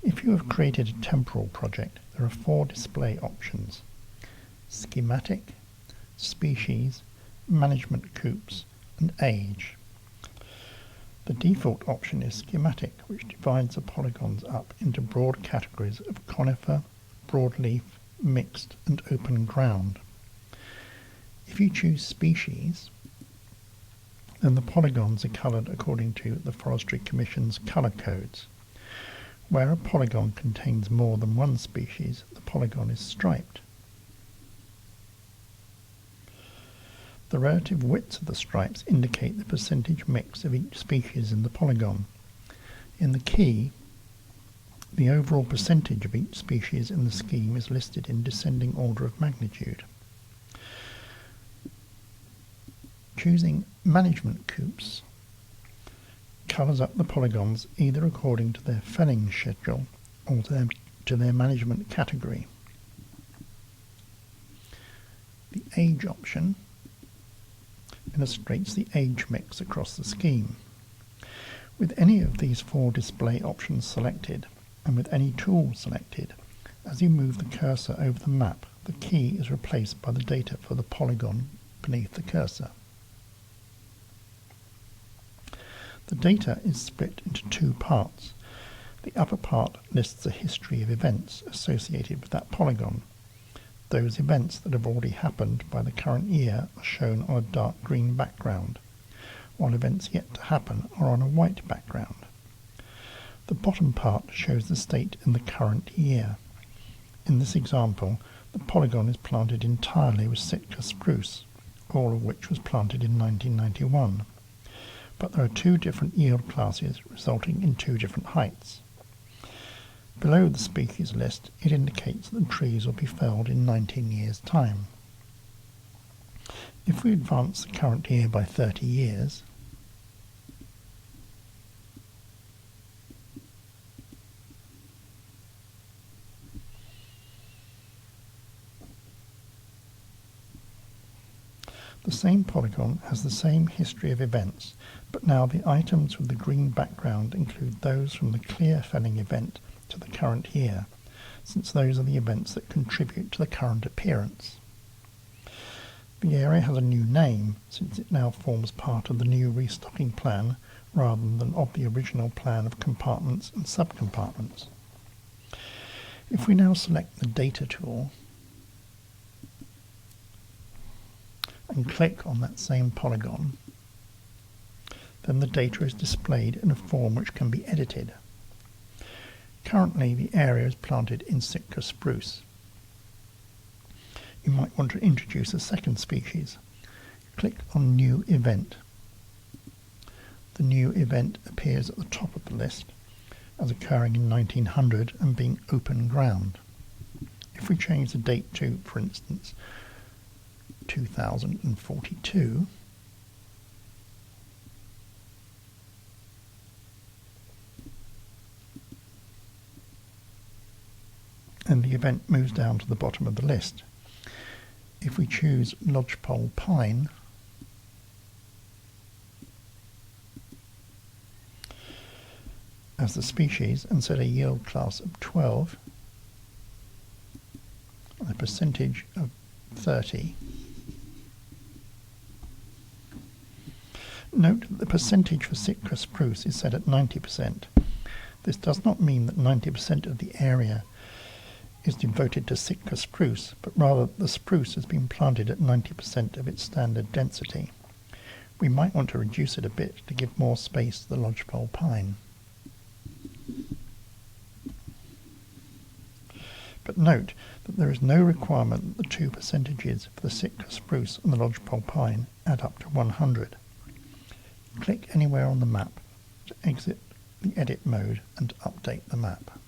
If you have created a temporal project, there are 4 display options: schematic, species, management coops, and age. The default option is schematic, which divides the polygons up into broad categories of conifer, broadleaf, mixed, and open ground. If you choose species, then the polygons are coloured according to the Forestry Commission's colour codes. Where a polygon contains more than one species, the polygon is striped. The relative widths of the stripes indicate the percentage mix of each species in the polygon. In the key, the overall percentage of each species in the scheme is listed in descending order of magnitude. Choosing management coops colours up the polygons either according to their felling schedule or to their management category. The age option illustrates the age mix across the scheme. With any of these 4 display options selected, and with any tool selected, as you move the cursor over the map, the key is replaced by the data for the polygon beneath the cursor. The data is split into 2 parts. The upper part lists a history of events associated with that polygon. Those events that have already happened by the current year are shown on a dark green background, while events yet to happen are on a white background. The bottom part shows the state in the current year. In this example, the polygon is planted entirely with Sitka spruce, all of which was planted in 1991. But there are 2 different yield classes resulting in 2 different heights. Below the species list, it indicates that the trees will be felled in 19 years' time. If we advance the current year by 30 years, the same polygon has the same history of events, but now the items with the green background include those from the clear felling event to the current year, since those are the events that contribute to the current appearance. The area has a new name, since it now forms part of the new restocking plan rather than of the original plan of compartments and subcompartments. If we now select the Data tool and click on that same polygon, then the data is displayed in a form which can be edited. Currently, the area is planted in Sitka spruce. You might want to introduce a second species. Click on New Event. The new event appears at the top of the list as occurring in 1900 and being open ground. If we change the date to, for instance, 2042, and the event moves down to the bottom of the list. If we choose lodgepole pine, as the species and set a yield class of 12 and a percentage of 30, note that the percentage for Sitka spruce is set at 90%. This does not mean that 90% of the area is devoted to Sitka spruce, but rather the spruce has been planted at 90% of its standard density. We might want to reduce it a bit to give more space to the lodgepole pine. But note that there is no requirement that the 2 percentages for the Sitka spruce and the lodgepole pine add up to 100. Click anywhere on the map to exit the edit mode and update the map.